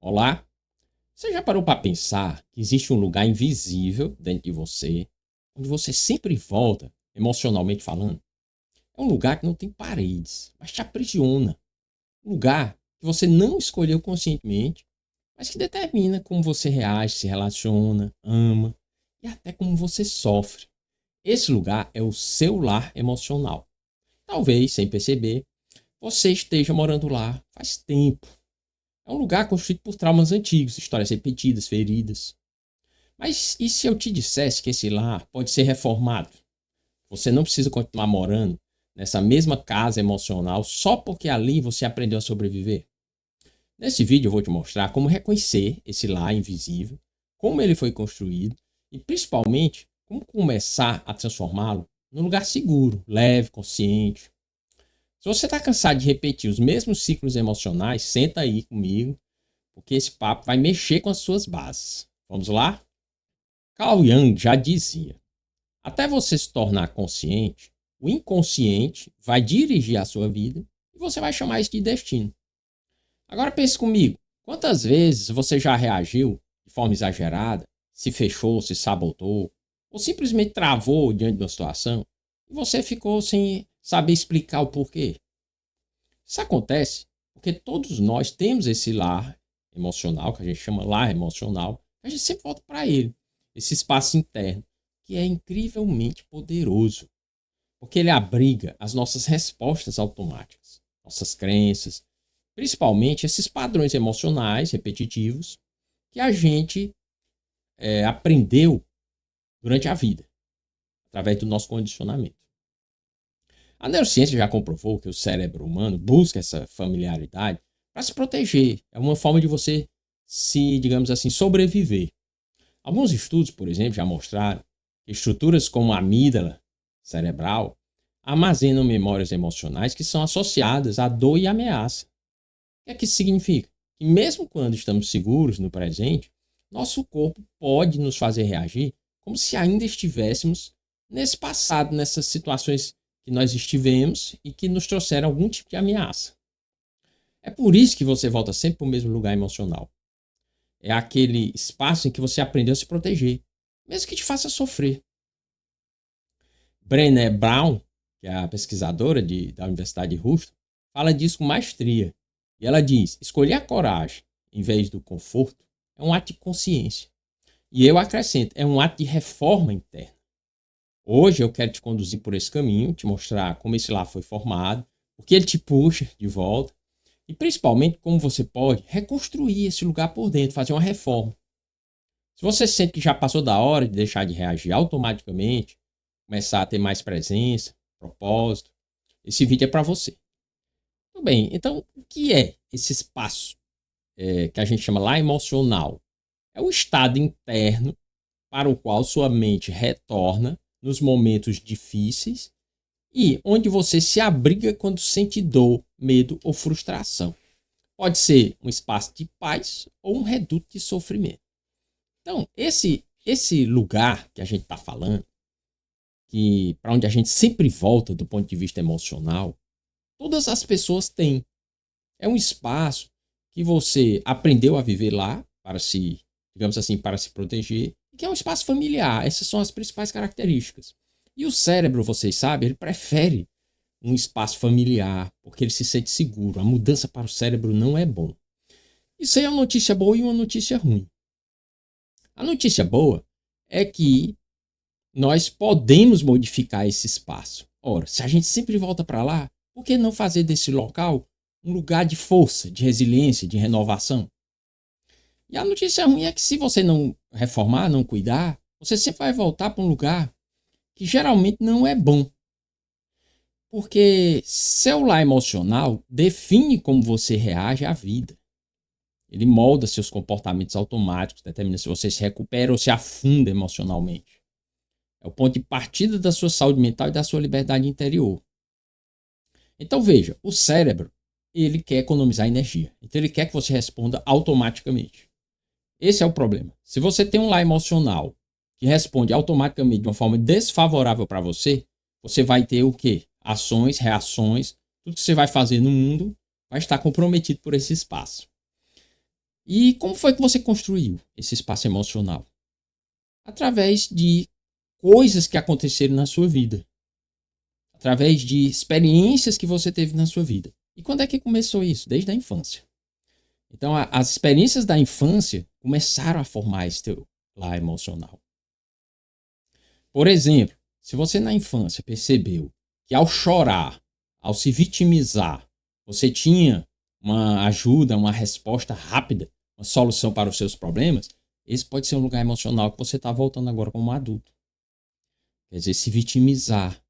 Olá, você já parou para pensar que existe um lugar invisível dentro de você, onde você sempre volta, emocionalmente falando? É um lugar que não tem paredes, mas te aprisiona. Um lugar que você não escolheu conscientemente, mas que determina como você reage, se relaciona, ama e até como você sofre. Esse lugar é o seu lar emocional. Talvez, sem perceber, você esteja morando lá faz tempo. É um lugar construído por traumas antigos, histórias repetidas, feridas. Mas e se eu te dissesse que esse lar pode ser reformado? Você não precisa continuar morando nessa mesma casa emocional só porque ali você aprendeu a sobreviver. Nesse vídeo eu vou te mostrar como reconhecer esse lar invisível, como ele foi construído e principalmente como começar a transformá-lo num lugar seguro, leve, consciente. Se você está cansado de repetir os mesmos ciclos emocionais, senta aí comigo, porque esse papo vai mexer com as suas bases. Vamos lá? Carl Jung já dizia: até você se tornar consciente, o inconsciente vai dirigir a sua vida e você vai chamar isso de destino. Agora pense comigo: quantas vezes você já reagiu de forma exagerada, se fechou, se sabotou, ou simplesmente travou diante de uma situação e você ficou sem saber explicar o porquê? Isso acontece porque todos nós temos esse lar emocional, que a gente chama lar emocional, a gente sempre volta para ele, esse espaço interno, que é incrivelmente poderoso, porque ele abriga as nossas respostas automáticas, nossas crenças, principalmente esses padrões emocionais repetitivos que a gente aprendeu durante a vida, através do nosso condicionamento. A neurociência já comprovou que o cérebro humano busca essa familiaridade para se proteger. É uma forma de você se, digamos assim, sobreviver. Alguns estudos, por exemplo, já mostraram que estruturas como a amígdala cerebral armazenam memórias emocionais que são associadas à dor e ameaça. O que é que isso significa? Que mesmo quando estamos seguros no presente, nosso corpo pode nos fazer reagir como se ainda estivéssemos nesse passado, nessas situações que nós estivemos e que nos trouxeram algum tipo de ameaça. É por isso que você volta sempre para o mesmo lugar emocional. É aquele espaço em que você aprendeu a se proteger, mesmo que te faça sofrer. Brené Brown, que é a pesquisadora da Universidade de Houston, fala disso com maestria. E ela diz: escolher a coragem em vez do conforto é um ato de consciência. E eu acrescento, é um ato de reforma interna. Hoje eu quero te conduzir por esse caminho, te mostrar como esse lar foi formado, o que ele te puxa de volta e principalmente como você pode reconstruir esse lugar por dentro, fazer uma reforma. Se você sente que já passou da hora de deixar de reagir automaticamente, começar a ter mais presença, propósito, esse vídeo é para você. Tudo bem, então o que é esse espaço que a gente chama lá emocional? É o estado interno para o qual sua mente retorna nos momentos difíceis e onde você se abriga quando sente dor, medo ou frustração. Pode ser um espaço de paz ou um reduto de sofrimento. Então, esse lugar que a gente está falando, que para onde a gente sempre volta do ponto de vista emocional, todas as pessoas têm. É um espaço que você aprendeu a viver lá para se, digamos assim, para se proteger, que é um espaço familiar. Essas são as principais características. E o cérebro, vocês sabem, ele prefere um espaço familiar, porque ele se sente seguro. A mudança para o cérebro não é bom. Isso aí é uma notícia boa e uma notícia ruim. A notícia boa é que nós podemos modificar esse espaço. Ora, se a gente sempre volta para lá, por que não fazer desse local um lugar de força, de resiliência, de renovação? E a notícia ruim é que se você não reformar, não cuidar, você sempre vai voltar para um lugar que geralmente não é bom. Porque seu lar emocional define como você reage à vida. Ele molda seus comportamentos automáticos, determina se você se recupera ou se afunda emocionalmente. É o ponto de partida da sua saúde mental e da sua liberdade interior. Então veja, o cérebro, ele quer economizar energia. Então ele quer que você responda automaticamente. Esse é o problema. Se você tem um lar emocional que responde automaticamente de uma forma desfavorável para você, você vai ter o quê? Ações, reações, tudo que você vai fazer no mundo vai estar comprometido por esse espaço. E como foi que você construiu esse espaço emocional? Através de coisas que aconteceram na sua vida, através de experiências que você teve na sua vida. E quando é que começou isso? Desde a infância. Então, as experiências da infância começaram a formar esse teu lar emocional. Por exemplo, se você na infância percebeu que ao chorar, ao se vitimizar, você tinha uma ajuda, uma resposta rápida, uma solução para os seus problemas, esse pode ser um lugar emocional que você está voltando agora como adulto. Quer dizer, se vitimizar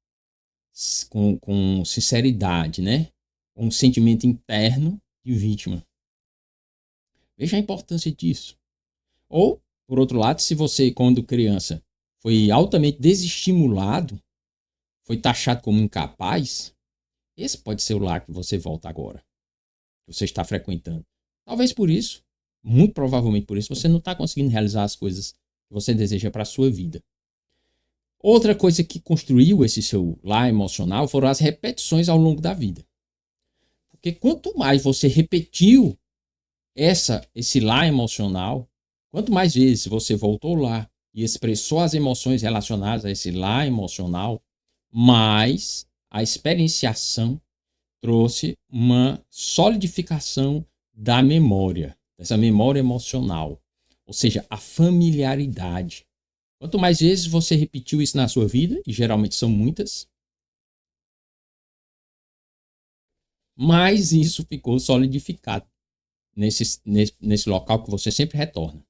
com sinceridade, né? Com um sentimento interno de vítima. Veja a importância disso. Ou, por outro lado, se você, quando criança, foi altamente desestimulado, foi taxado como incapaz, esse pode ser o lar que você volta agora, que você está frequentando. Talvez por isso, muito provavelmente por isso, você não está conseguindo realizar as coisas que você deseja para a sua vida. Outra coisa que construiu esse seu lar emocional foram as repetições ao longo da vida. Porque quanto mais você repetiu esse lá emocional, quanto mais vezes você voltou lá e expressou as emoções relacionadas a esse lá emocional, mais a experienciação trouxe uma solidificação da memória, dessa memória emocional, ou seja, a familiaridade. Quanto mais vezes você repetiu isso na sua vida, e geralmente são muitas, mais isso ficou solidificado nesse local que você sempre retorna.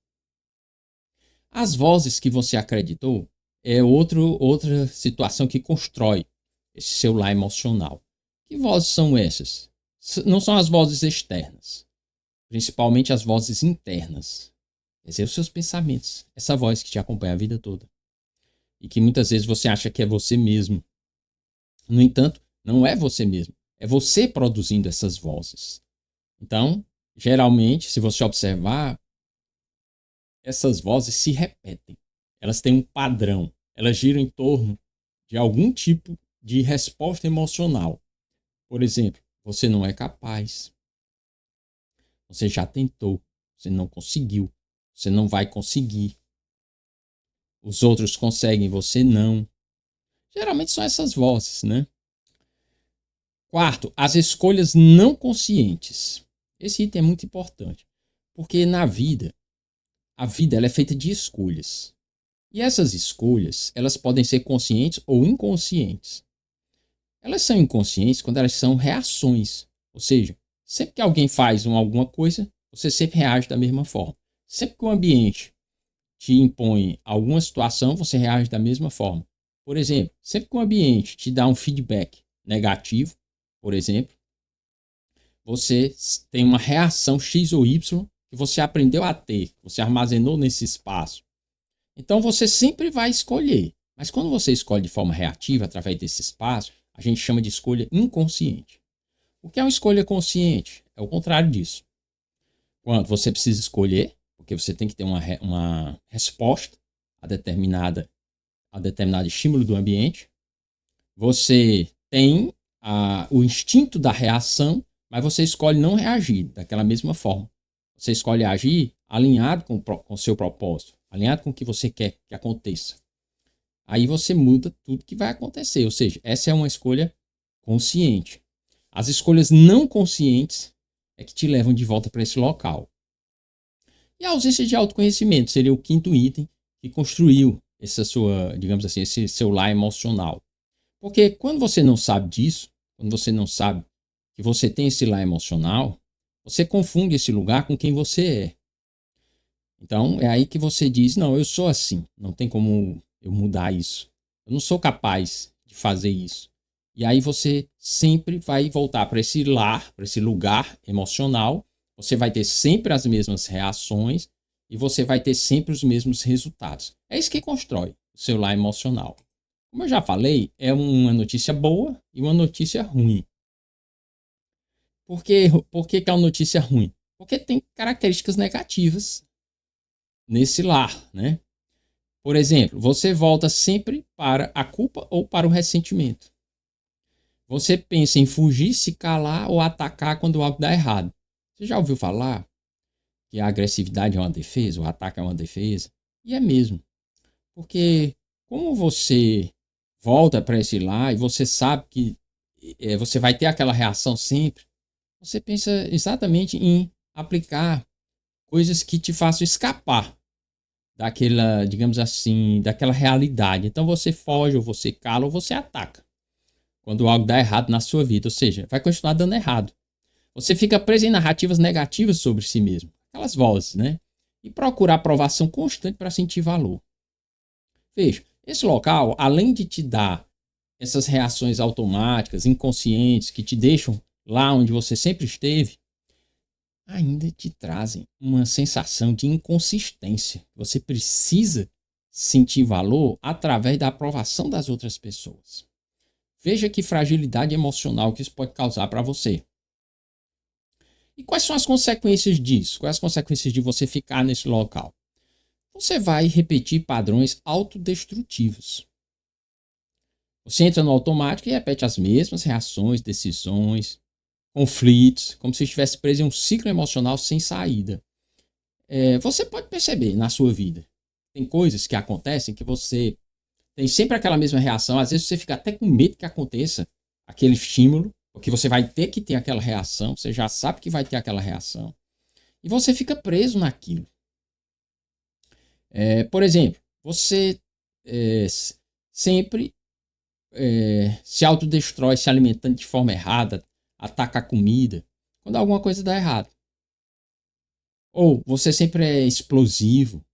As vozes que você acreditou é outra situação que constrói esse seu lar emocional. Que vozes são essas? Não são as vozes externas, principalmente as vozes internas. Quer dizer, os seus pensamentos. Essa voz que te acompanha a vida toda. E que muitas vezes você acha que é você mesmo. No entanto, não é você mesmo. É você produzindo essas vozes. Então, geralmente, se você observar, essas vozes se repetem. Elas têm um padrão. Elas giram em torno de algum tipo de resposta emocional. Por exemplo, você não é capaz. Você já tentou. Você não conseguiu. Você não vai conseguir. Os outros conseguem, você não. Geralmente são essas vozes, né? Quarto, as escolhas não conscientes. Esse item é muito importante. Porque na vida, a vida ela é feita de escolhas. E essas escolhas, elas podem ser conscientes ou inconscientes. Elas são inconscientes quando elas são reações. Ou seja, sempre que alguém faz alguma coisa, você sempre reage da mesma forma. Sempre que o ambiente te impõe alguma situação, você reage da mesma forma. Por exemplo, sempre que o ambiente te dá um feedback negativo, por exemplo, você tem uma reação X ou Y que você aprendeu a ter, que você armazenou nesse espaço. Então você sempre vai escolher. Mas quando você escolhe de forma reativa, através desse espaço, a gente chama de escolha inconsciente. O que é uma escolha consciente? É o contrário disso. Quando você precisa escolher, porque você tem que ter uma resposta a determinado estímulo do ambiente, você tem o instinto da reação, mas você escolhe não reagir daquela mesma forma. Você escolhe agir alinhado com o seu propósito, alinhado com o que você quer que aconteça. Aí você muda tudo que vai acontecer. Ou seja, essa é uma escolha consciente. As escolhas não conscientes é que te levam de volta para esse local. E a ausência de autoconhecimento seria o quinto item que construiu essa sua, digamos assim, esse seu lar emocional. Porque quando você não sabe disso, quando você não sabe que você tem esse lar emocional, você confunde esse lugar com quem você é. Então, é aí que você diz, não, eu sou assim, não tem como eu mudar isso. Eu não sou capaz de fazer isso. E aí você sempre vai voltar para esse lar, para esse lugar emocional. Você vai ter sempre as mesmas reações e você vai ter sempre os mesmos resultados. É isso que constrói o seu lar emocional. Como eu já falei, é uma notícia boa e uma notícia ruim. Por que é uma notícia ruim? Porque tem características negativas nesse lar, né? Por exemplo, você volta sempre para a culpa ou para o ressentimento. Você pensa em fugir, se calar ou atacar quando algo dá errado. Você já ouviu falar que a agressividade é uma defesa, o ataque é uma defesa. E é mesmo. Porque como você volta para esse lá e você sabe que você vai ter aquela reação sempre, você pensa exatamente em aplicar coisas que te façam escapar daquela, digamos assim, daquela realidade. Então você foge, ou você cala, ou você ataca. Quando algo dá errado na sua vida, ou seja, vai continuar dando errado. Você fica preso em narrativas negativas sobre si mesmo, aquelas vozes, né? E procura aprovação constante para sentir valor. Veja, esse local, além de te dar essas reações automáticas, inconscientes, que te deixam lá onde você sempre esteve, ainda te trazem uma sensação de inconsistência. Você precisa sentir valor através da aprovação das outras pessoas. Veja que fragilidade emocional que isso pode causar para você. E quais são as consequências disso? Quais as consequências de você ficar nesse local? Você vai repetir padrões autodestrutivos. Você entra no automático e repete as mesmas reações, decisões, conflitos, como se estivesse preso em um ciclo emocional sem saída. Você pode perceber na sua vida. Tem coisas que acontecem que você tem sempre aquela mesma reação. Às vezes você fica até com medo que aconteça aquele estímulo, porque você vai ter que ter aquela reação, você já sabe que vai ter aquela reação. E você fica preso naquilo. Por exemplo, você sempre se autodestrói se alimentando de forma errada, ataca a comida, quando alguma coisa dá errado. Ou você sempre é explosivo.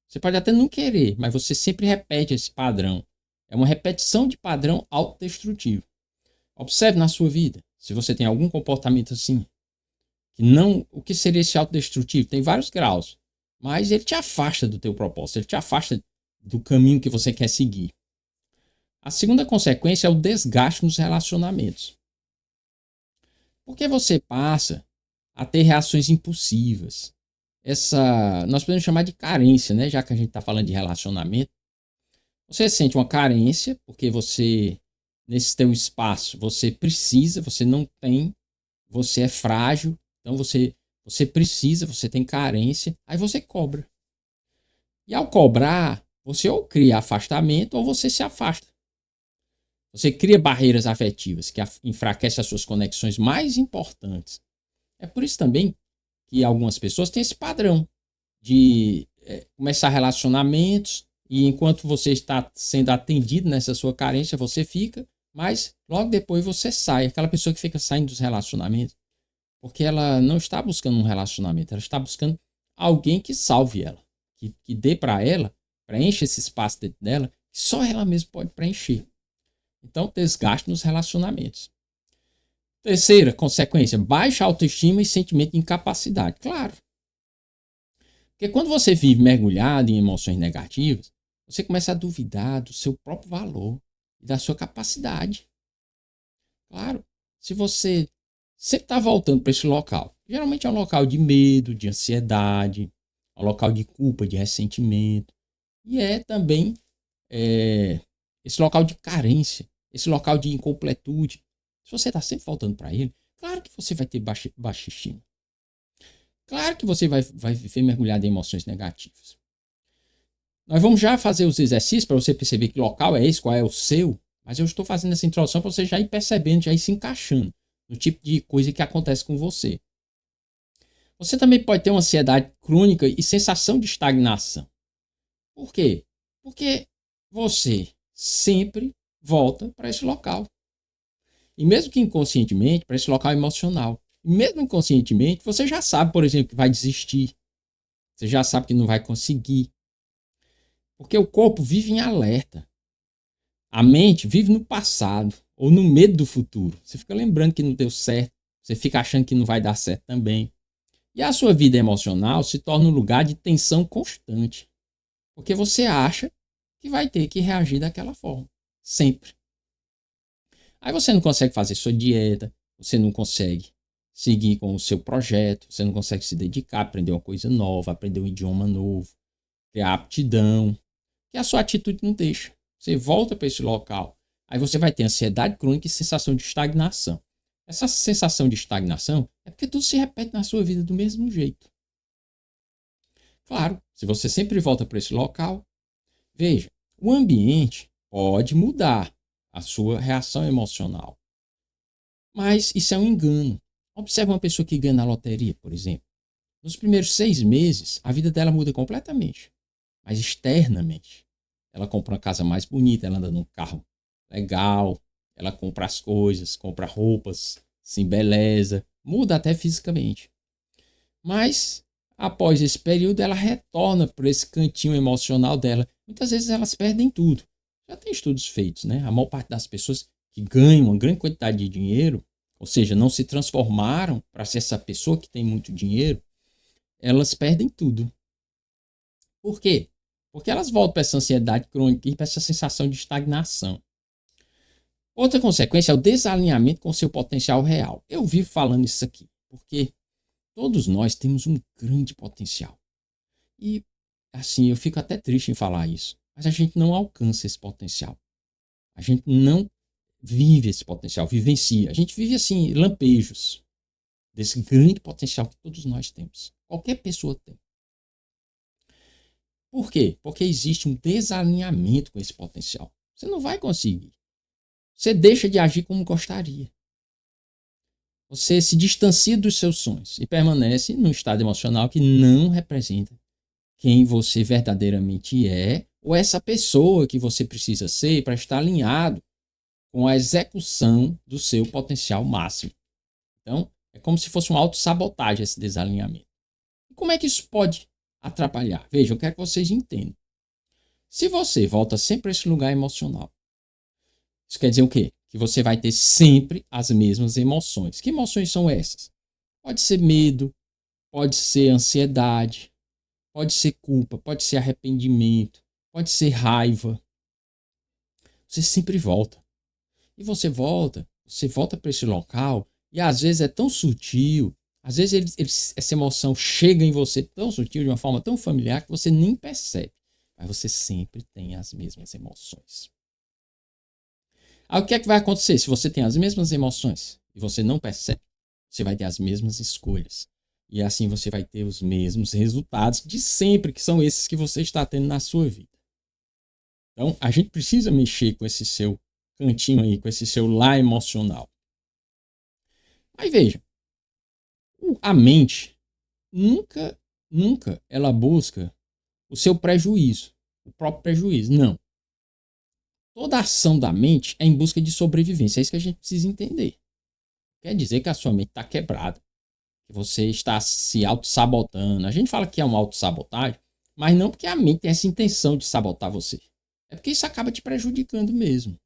Você pode até não querer, mas você sempre repete esse padrão. É uma repetição de padrão autodestrutivo. Observe na sua vida, se você tem algum comportamento assim. O que seria esse autodestrutivo? Tem vários graus, mas ele te afasta do teu propósito, ele te afasta do caminho que você quer seguir. A segunda consequência é o desgaste nos relacionamentos. Porque você passa a ter reações impulsivas. Nós podemos chamar de carência, né? Já que a gente está falando de relacionamento. Você sente uma carência, porque você, nesse teu espaço, você precisa, você não tem, você é frágil, então você precisa, você tem carência, aí você cobra. E ao cobrar, você ou cria afastamento ou você se afasta. Você cria barreiras afetivas que enfraquecem as suas conexões mais importantes. É por isso também que algumas pessoas têm esse padrão de começar relacionamentos e enquanto você está sendo atendido nessa sua carência, você fica, mas logo depois você sai. Aquela pessoa que fica saindo dos relacionamentos, porque ela não está buscando um relacionamento, ela está buscando alguém que salve ela, que dê para ela, preencha esse espaço dentro dela, que só ela mesma pode preencher. Então, desgaste nos relacionamentos. Terceira consequência, baixa autoestima e sentimento de incapacidade. Claro. Porque quando você vive mergulhado em emoções negativas, você começa a duvidar do seu próprio valor e da sua capacidade. Claro, se você sempre está voltando para esse local, geralmente é um local de medo, de ansiedade, é um local de culpa, de ressentimento. E é também esse local de carência, esse local de incompletude. Se você está sempre voltando para ele, claro que você vai ter baixa estima. Claro que você vai viver mergulhado em emoções negativas. Nós vamos já fazer os exercícios para você perceber que local é esse, qual é o seu. Mas eu estou fazendo essa introdução para você já ir percebendo, já ir se encaixando no tipo de coisa que acontece com você. Você também pode ter uma ansiedade crônica e sensação de estagnação. Por quê? Porque você sempre volta para esse local. E mesmo que inconscientemente, para esse local emocional. E mesmo inconscientemente, você já sabe, por exemplo, que vai desistir. Você já sabe que não vai conseguir. Porque o corpo vive em alerta. A mente vive no passado ou no medo do futuro. Você fica lembrando que não deu certo. Você fica achando que não vai dar certo também. E a sua vida emocional se torna um lugar de tensão constante. Porque você acha que vai ter que reagir daquela forma. Sempre. Aí você não consegue fazer sua dieta. Você não consegue seguir com o seu projeto. Você não consegue se dedicar, aprender uma coisa nova, aprender um idioma novo, criar aptidão. Que a sua atitude não deixa. Você volta para esse local. Aí você vai ter ansiedade crônica e sensação de estagnação. Essa sensação de estagnação é porque tudo se repete na sua vida do mesmo jeito. Claro, se você sempre volta para esse local, veja, o ambiente pode mudar a sua reação emocional. Mas isso é um engano. Observe uma pessoa que ganha na loteria, por exemplo. Nos primeiros 6 meses, a vida dela muda completamente. Mas externamente. Ela compra uma casa mais bonita, ela anda num carro legal, ela compra as coisas, compra roupas, se embeleza, muda até fisicamente. Mas, após esse período, ela retorna para esse cantinho emocional dela. Muitas vezes elas perdem tudo. Já tem estudos feitos, né? A maior parte das pessoas que ganham uma grande quantidade de dinheiro, ou seja, não se transformaram para ser essa pessoa que tem muito dinheiro, elas perdem tudo. Por quê? Porque elas voltam para essa ansiedade crônica e para essa sensação de estagnação. Outra consequência é o desalinhamento com o seu potencial real. Eu vivo falando isso aqui, porque todos nós temos um grande potencial. E, assim, eu fico até triste em falar isso, mas a gente não alcança esse potencial. A gente não vive esse potencial, vivencia. A gente vive, assim, lampejos desse grande potencial que todos nós temos. Qualquer pessoa tem. Por quê? Porque existe um desalinhamento com esse potencial. Você não vai conseguir. Você deixa de agir como gostaria. Você se distancia dos seus sonhos e permanece num estado emocional que não representa quem você verdadeiramente é ou essa pessoa que você precisa ser para estar alinhado com a execução do seu potencial máximo. Então, é como se fosse uma autossabotagem esse desalinhamento. E como é que isso pode atrapalhar? Veja, eu quero que vocês entendam. Se você volta sempre a esse lugar emocional, isso quer dizer o quê? Que você vai ter sempre as mesmas emoções. Que emoções são essas? Pode ser medo, pode ser ansiedade, pode ser culpa, pode ser arrependimento, pode ser raiva. Você sempre volta. E você volta para esse local e às vezes é tão sutil, às vezes essa emoção chega em você tão sutil, de uma forma tão familiar que você nem percebe. Mas você sempre tem as mesmas emoções. Aí o que é que vai acontecer? Se você tem as mesmas emoções e você não percebe, você vai ter as mesmas escolhas. E assim você vai ter os mesmos resultados de sempre, que são esses que você está tendo na sua vida. Então, a gente precisa mexer com esse seu cantinho aí, com esse seu lá emocional. Aí veja, a mente nunca ela busca o seu prejuízo, o próprio prejuízo. Não. Toda ação da mente é em busca de sobrevivência. É isso que a gente precisa entender. Quer dizer que a sua mente está quebrada, que você está se auto-sabotando. A gente fala que é uma auto-sabotagem, mas não porque a mente tem essa intenção de sabotar você. É porque isso acaba te prejudicando mesmo.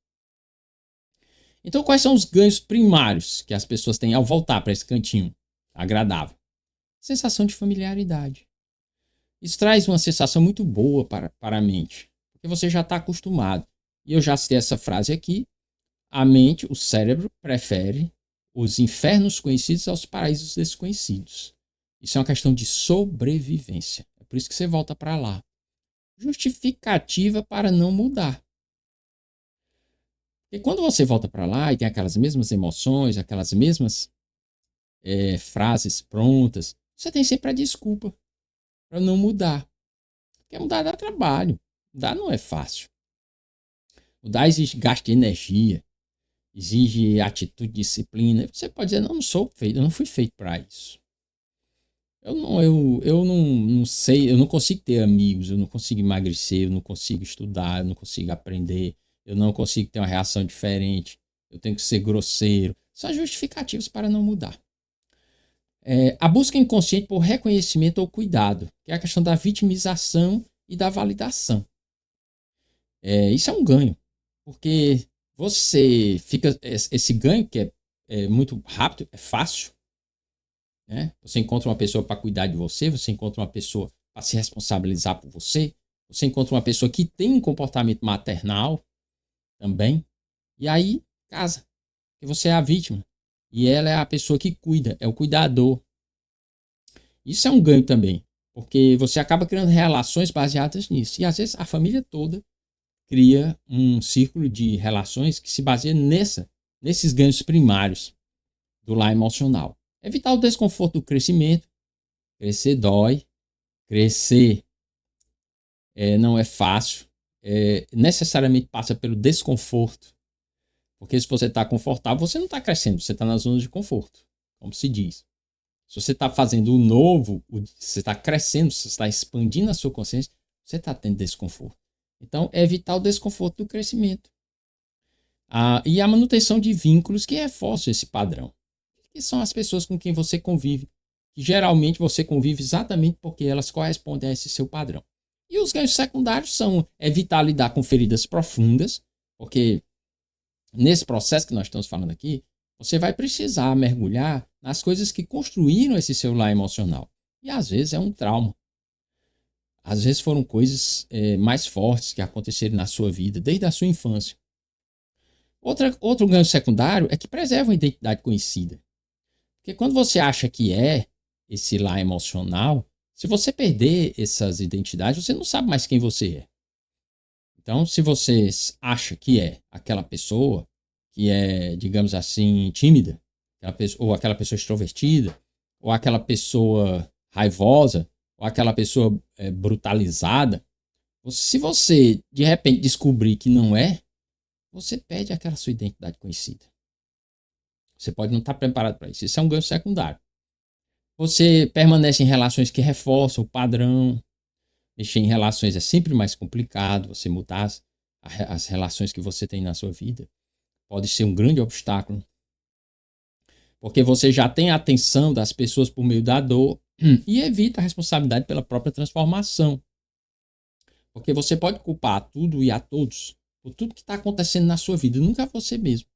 Então, quais são os ganhos primários que as pessoas têm ao voltar para esse cantinho agradável? Sensação de familiaridade. Isso traz uma sensação muito boa para a mente, porque você já está acostumado. E eu já citei essa frase aqui. A mente, o cérebro, prefere os infernos conhecidos aos paraísos desconhecidos. Isso é uma questão de sobrevivência. É por isso que você volta para lá. Justificativa para não mudar. Porque quando você volta para lá e tem aquelas mesmas emoções, aquelas mesmas frases prontas, você tem sempre a desculpa para não mudar. Porque mudar dá trabalho. Mudar não é fácil. Mudar exige gasto de energia, exige atitude, disciplina. Você pode dizer, não sou feito, eu não fui feito para isso. Eu não sei, eu não consigo ter amigos, eu não consigo emagrecer, eu não consigo estudar, eu não consigo aprender, eu não consigo ter uma reação diferente, eu tenho que ser grosseiro. São justificativos para não mudar. A busca inconsciente por reconhecimento ou cuidado, que é a questão da vitimização e da validação. Isso é um ganho, porque você fica. Esse ganho, que é muito rápido, é fácil, né? Você encontra uma pessoa para cuidar de você, você encontra uma pessoa para se responsabilizar por você, você encontra uma pessoa que tem um comportamento maternal também, e aí casa, porque você é a vítima e ela é a pessoa que cuida, é o cuidador. Isso é um ganho também, porque você acaba criando relações baseadas nisso, e às vezes a família toda cria um círculo de relações que se baseia nesses ganhos primários do lar emocional. Evitar o desconforto do crescimento. Crescer dói. Crescer não é fácil. Necessariamente passa pelo desconforto. Porque se você está confortável, você não está crescendo, você está na zona de conforto, como se diz. Se você está fazendo o novo, você está crescendo, você está expandindo a sua consciência, você está tendo desconforto. Então, é evitar o desconforto do crescimento. E a manutenção de vínculos que reforçam esse padrão. Que são as pessoas com quem você convive. Que geralmente você convive exatamente porque elas correspondem a esse seu padrão. E os ganhos secundários são evitar lidar com feridas profundas, porque nesse processo que nós estamos falando aqui, você vai precisar mergulhar nas coisas que construíram esse seu lar emocional. E às vezes é um trauma. Às vezes foram coisas mais fortes que aconteceram na sua vida, desde a sua infância. Outro ganho secundário é que preserva a identidade conhecida. Porque quando você acha que é esse lar emocional, se você perder essas identidades, você não sabe mais quem você é. Então, se você acha que é aquela pessoa que é, digamos assim, tímida, ou aquela pessoa extrovertida, ou aquela pessoa raivosa, ou aquela pessoa brutalizada, se você de repente descobrir que não é, você perde aquela sua identidade conhecida. Você pode não estar preparado para isso. Isso é um ganho secundário. Você permanece em relações que reforçam o padrão. Mexer em relações é sempre mais complicado. Você mudar as relações que você tem na sua vida pode ser um grande obstáculo. Porque você já tem a atenção das pessoas por meio da dor e evita a responsabilidade pela própria transformação. Porque você pode culpar tudo e a todos por tudo que está acontecendo na sua vida, nunca você mesmo.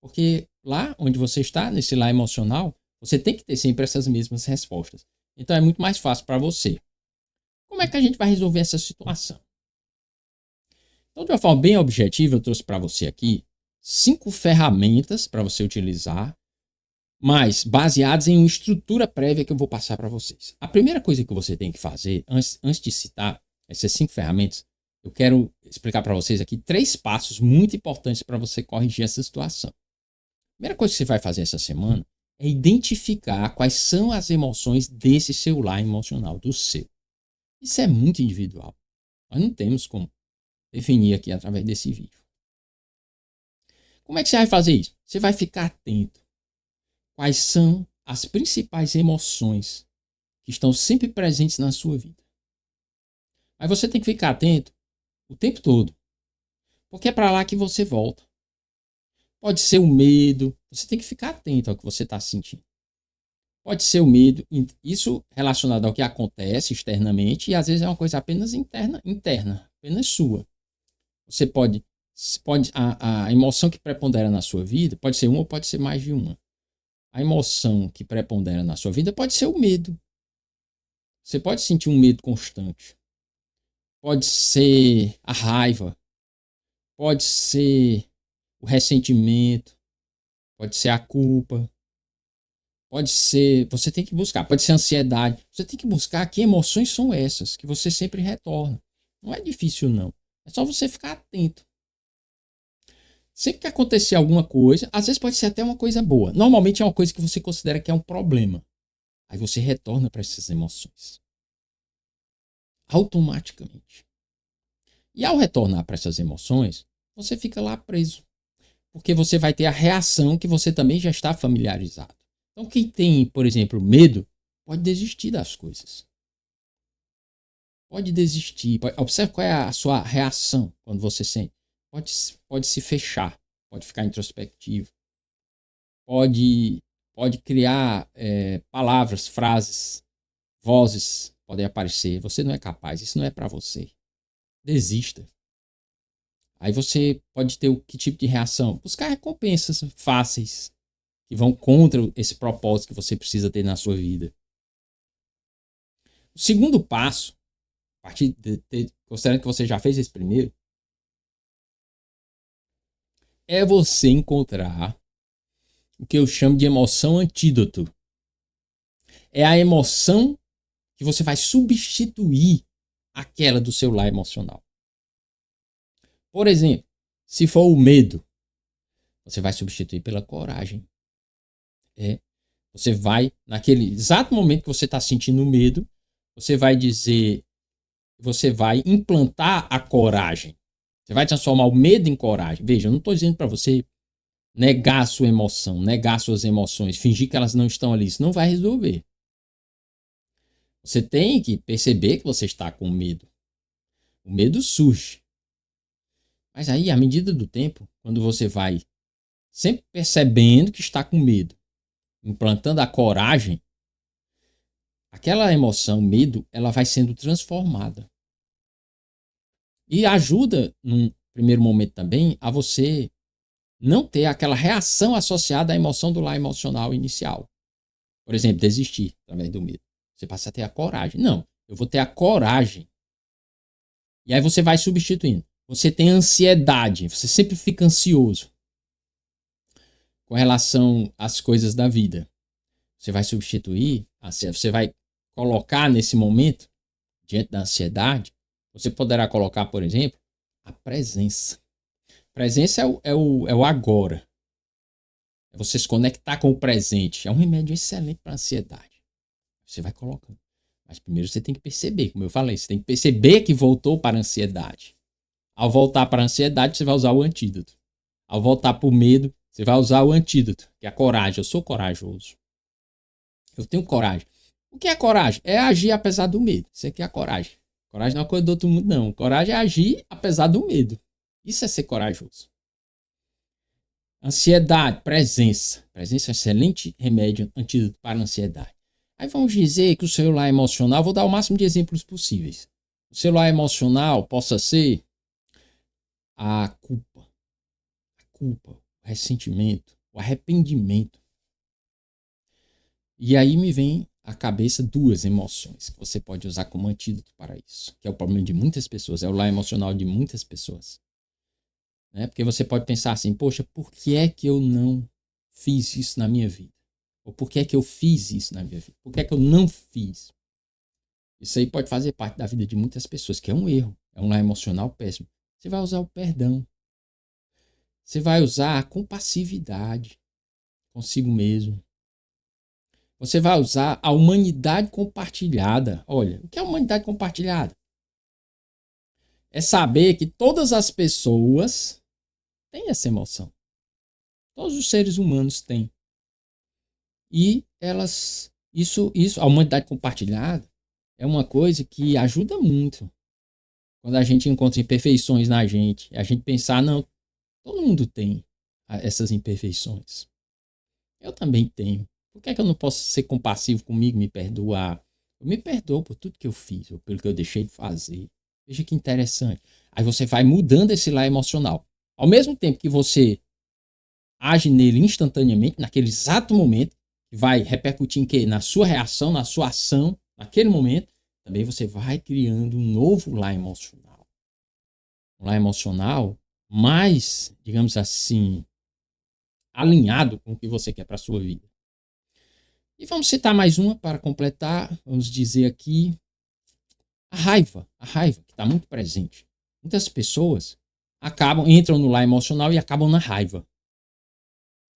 Porque lá onde você está, nesse lar emocional, você tem que ter sempre essas mesmas respostas. Então é muito mais fácil para você. Como é que a gente vai resolver essa situação? Então, de uma forma bem objetiva, eu trouxe para você aqui 5 ferramentas para você utilizar, mas baseadas em uma estrutura prévia que eu vou passar para vocês. A primeira coisa que você tem que fazer, antes de citar essas 5 ferramentas, eu quero explicar para vocês aqui 3 passos muito importantes para você corrigir essa situação. A primeira coisa que você vai fazer essa semana é identificar quais são as emoções desse seu lar emocional, do seu. Isso é muito individual. Nós não temos como definir aqui através desse vídeo. Como é que você vai fazer isso? Você vai ficar atento. Quais são as principais emoções que estão sempre presentes na sua vida? Mas você tem que ficar atento o tempo todo. Porque é para lá que você volta. Pode ser o medo. Você tem que ficar atento ao que você está sentindo. Pode ser o medo. Isso relacionado ao que acontece externamente. E às vezes é uma coisa apenas interna, apenas sua. Você pode a emoção que prepondera na sua vida pode ser uma ou pode ser mais de uma. A emoção que prepondera na sua vida pode ser o medo. Você pode sentir um medo constante. Pode ser a raiva. Pode ser o ressentimento. Pode ser a culpa. Pode ser, você tem que buscar, pode ser a ansiedade. Você tem que buscar que emoções são essas que você sempre retorna. Não é difícil não. É só você ficar atento. Sempre que acontecer alguma coisa, às vezes pode ser até uma coisa boa. Normalmente é uma coisa que você considera que é um problema. Aí você retorna para essas emoções. Automaticamente. E ao retornar para essas emoções, você fica lá preso. Porque você vai ter a reação que você também já está familiarizado. Então quem tem, por exemplo, medo, pode desistir das coisas. Pode desistir. Observe qual é a sua reação quando você sente. Pode se fechar, pode ficar introspectivo, pode criar palavras, frases, vozes podem aparecer. Você não é capaz, isso não é para você. Desista. Aí você pode ter que tipo de reação? Buscar recompensas fáceis que vão contra esse propósito que você precisa ter na sua vida. O segundo passo, a partir considerando que você já fez esse primeiro, é você encontrar o que eu chamo de emoção antídoto. É a emoção que você vai substituir aquela do seu lar emocional. Por exemplo, se for o medo, você vai substituir pela coragem. Você vai, naquele exato momento que você está sentindo medo, você vai dizer, você vai implantar a coragem. Você vai transformar o medo em coragem. Veja, eu não estou dizendo para você negar a sua emoção, negar suas emoções, fingir que elas não estão ali. Isso não vai resolver. Você tem que perceber que você está com medo. O medo surge. Mas aí, à medida do tempo, quando você vai sempre percebendo que está com medo, implantando a coragem, aquela emoção, medo, ela vai sendo transformada. E ajuda, num primeiro momento também, a você não ter aquela reação associada à emoção do lar emocional inicial. Por exemplo, desistir através do medo. Você passa a ter a coragem. Não, eu vou ter a coragem. E aí você vai substituindo. Você tem ansiedade, você sempre fica ansioso com relação às coisas da vida. Você vai substituir, você vai colocar nesse momento, diante da ansiedade, você poderá colocar, por exemplo, a presença. Presença é o agora. É você se conectar com o presente. É um remédio excelente para a ansiedade. Você vai colocando. Mas primeiro você tem que perceber, como eu falei, você tem que perceber que voltou para a ansiedade. Ao voltar para a ansiedade, você vai usar o antídoto. Ao voltar para o medo, você vai usar o antídoto, que é a coragem. Eu sou corajoso. Eu tenho coragem. O que é coragem? É agir apesar do medo. Isso aqui é a coragem. Coragem não é uma coisa do outro mundo, não. Coragem é agir apesar do medo. Isso é ser corajoso. Ansiedade, presença. Presença é um excelente remédio, antídoto para a ansiedade. Aí vamos dizer que o celular emocional, vou dar o máximo de exemplos possíveis. O celular emocional possa ser a culpa, o ressentimento, o arrependimento. E aí me vem à cabeça duas emoções que você pode usar como antídoto para isso, que é o problema de muitas pessoas, é o lar emocional de muitas pessoas. Né? Porque você pode pensar assim, poxa, por que é que eu não fiz isso na minha vida? Ou por que é que eu fiz isso na minha vida? Por que é que eu não fiz? Isso aí pode fazer parte da vida de muitas pessoas, que é um erro, é um lar emocional péssimo. Você vai usar o perdão. Você vai usar a compassividade consigo mesmo. Você vai usar a humanidade compartilhada. Olha, o que é humanidade compartilhada? É saber que todas as pessoas têm essa emoção. Todos os seres humanos têm. E a humanidade compartilhada é uma coisa que ajuda muito. Quando a gente encontra imperfeições na gente, a gente pensar, não, todo mundo tem essas imperfeições. Eu também tenho. Por que é que eu não posso ser compassivo comigo, me perdoar? Eu me perdoo por tudo que eu fiz, ou pelo que eu deixei de fazer. Veja que interessante. Aí você vai mudando esse lar emocional. Ao mesmo tempo que você age nele instantaneamente, naquele exato momento, que vai repercutir em quê? Na sua reação, na sua ação, naquele momento, também você vai criando um novo lar emocional. Um lar emocional mais, digamos assim, alinhado com o que você quer para a sua vida. E vamos citar mais uma para completar. Vamos dizer aqui a raiva que está muito presente. Muitas pessoas entram no lar emocional e acabam na raiva.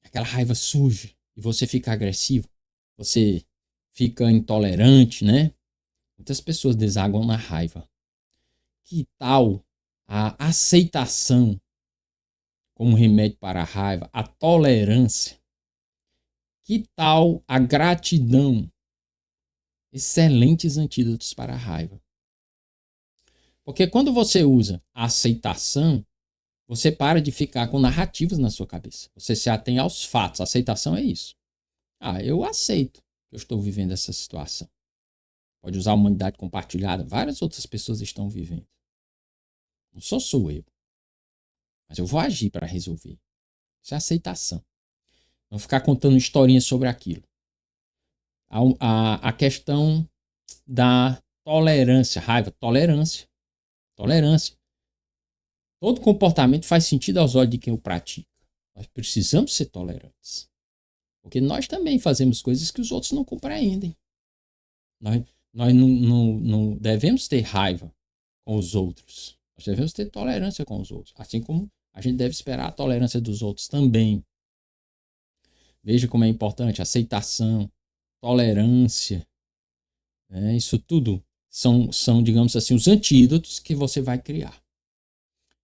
Aquela raiva surge e você fica agressivo, você fica intolerante, né? Muitas pessoas desaguam na raiva. Que tal a aceitação como remédio para a raiva, a tolerância? Que tal a gratidão? Excelentes antídotos para a raiva. Porque quando você usa a aceitação, você para de ficar com narrativas na sua cabeça. Você se atém aos fatos. A aceitação é isso. Eu aceito que eu estou vivendo essa situação. Pode usar a humanidade compartilhada. Várias outras pessoas estão vivendo. Não sou eu. Mas eu vou agir para resolver. Isso é aceitação. Não ficar contando historinhas sobre aquilo. A questão da tolerância. Raiva, tolerância. Tolerância. Todo comportamento faz sentido aos olhos de quem o pratica. Nós precisamos ser tolerantes. Porque nós também fazemos coisas que os outros não compreendem. Nós não devemos ter raiva com os outros. Nós devemos ter tolerância com os outros. Assim como a gente deve esperar a tolerância dos outros também. Veja como é importante aceitação, tolerância. Isso tudo são, digamos assim, os antídotos que você vai criar.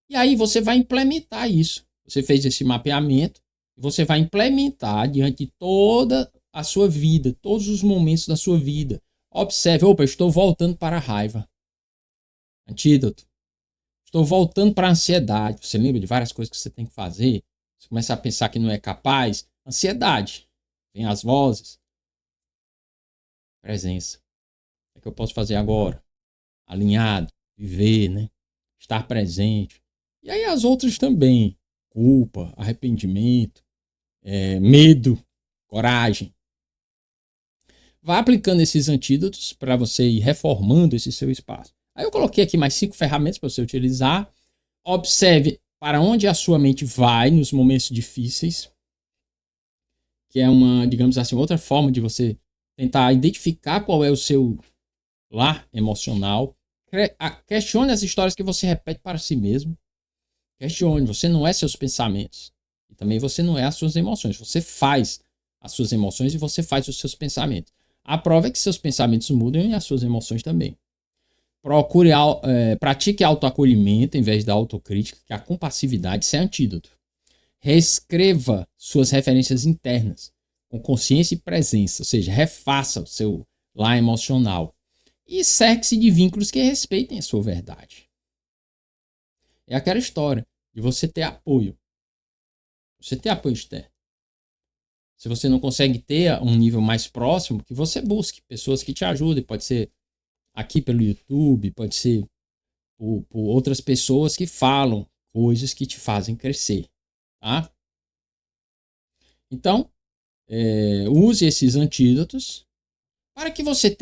E aí você vai implementar isso. Você fez esse mapeamento, você vai implementar diante de toda a sua vida, todos os momentos da sua vida. Observe, opa, eu estou voltando para a raiva. Antídoto. Estou voltando para a ansiedade. Você lembra de várias coisas que você tem que fazer? Você começa a pensar que não é capaz. Ansiedade. Vem as vozes. Presença. O que eu posso fazer agora? Alinhado, viver, né? Estar presente. E aí as outras também. Culpa, arrependimento, medo, coragem. Vá aplicando esses antídotos para você ir reformando esse seu espaço. Aí eu coloquei aqui mais 5 ferramentas para você utilizar. Observe para onde a sua mente vai nos momentos difíceis, que é uma, digamos assim, outra forma de você tentar identificar qual é o seu lar emocional. Questione as histórias que você repete para si mesmo. Questione, você não é seus pensamentos. E também você não é as suas emoções. Você faz as suas emoções e você faz os seus pensamentos. A prova é que seus pensamentos mudam e as suas emoções também. Pratique autoacolhimento em vez da autocrítica, que a compassividade isso é antídoto. Reescreva suas referências internas com consciência e presença, ou seja, refaça o seu lar emocional. E cerque-se de vínculos que respeitem a sua verdade. É aquela história de você ter apoio. Você ter apoio externo. Se você não consegue ter um nível mais próximo, que você busque pessoas que te ajudem. Pode ser aqui pelo YouTube, pode ser por outras pessoas que falam coisas que te fazem crescer. Tá? Então, use esses antídotos para que você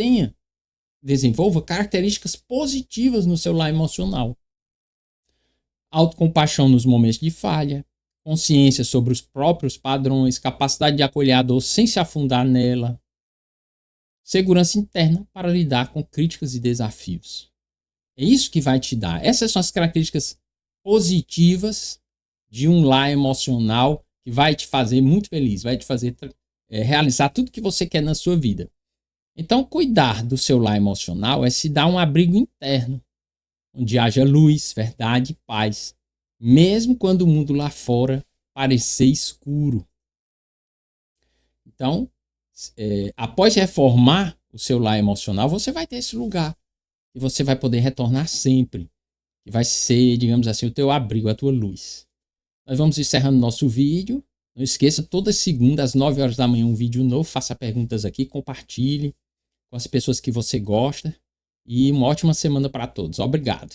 desenvolva características positivas no seu lar emocional. Autocompaixão nos momentos de falha, consciência sobre os próprios padrões, capacidade de acolher a dor sem se afundar nela, segurança interna para lidar com críticas e desafios. É isso que vai te dar. Essas são as características positivas de um lar emocional que vai te fazer muito feliz, vai te fazer realizar tudo que você quer na sua vida. Então, cuidar do seu lar emocional é se dar um abrigo interno, onde haja luz, verdade e paz, mesmo quando o mundo lá fora parecer escuro. Então, após reformar o seu lar emocional, você vai ter esse lugar e você vai poder retornar sempre, que vai ser, digamos assim, o teu abrigo, a tua luz. Nós vamos encerrando nosso vídeo. Não esqueça, toda segunda às 9 horas da manhã um vídeo novo, faça perguntas aqui, compartilhe com as pessoas que você gosta e uma ótima semana para todos. Obrigado.